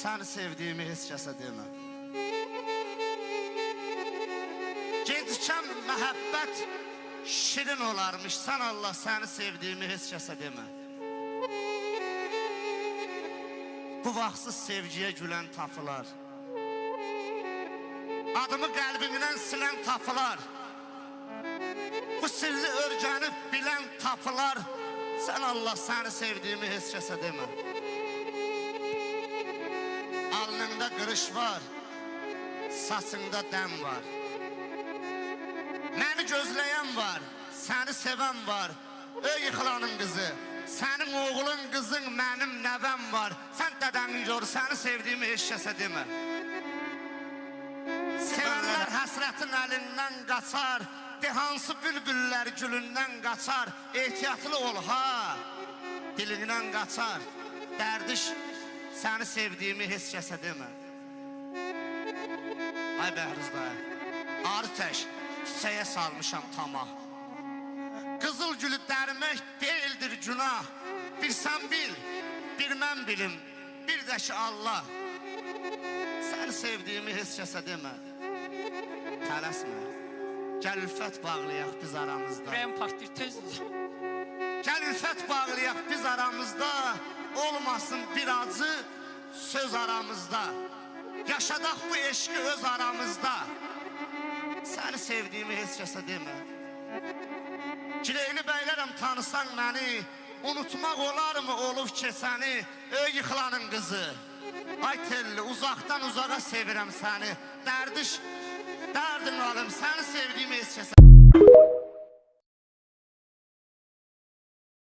səni sevdiyimi heç kəsə demə. Gecikən məhəbbət şirin olarmış, sən Allah səni sevdiyimi heç kəsə demə. Bu vaxtsız sevgiyə gülən tapılar, adımı qəlbimdən silən tapılar, bu sirri örgənib bilən tapılar, sən Allah səni sevdiyimi heç kəsə demə. Alnında qırış var, saçında dəm var, məni gözləyən var, səni sevən var, ey yıxılanın qızı, sənin oğlun qızın mənim nəvəm var, sən dədənin gör, səni sevdiyimi heç kəsə demə. Sevənlər həsrətin əlindən qaçar, hansı bülbüllər gülündən qaçar, ehtiyatlı ol ha, dilindən qaçar, dərdiş səni sevdiyimi heç kəsə demə. Ay Bəhruz dayı, arı tək çiçəyə salmışam tamah, qızıl gülü dərmək deyildir günah, bir sən bil, bir mən bilim, bir də ki Allah, səni sevdiyimi heç kəsə demə. Tələsmə, gəl ülfət bağlayaq biz aramızda. Ürəyim partlayır, tezdir. Gəl ülfət bağlayaq biz aramızda, olmasın bir acı söz aramızda. Yaşadaq bu eşqi öz aramızda, səni sevdiyimi heç kəsə demə. Gireyini bəylərəm tanısan məni, unutmaq olarmı olub keçəni, ey yıxılanın qızı. Ay telli, uzaqdan uzağa sevirəm səni, dərdiş, dərdin alım, səni sevdiyimi heç kəsə.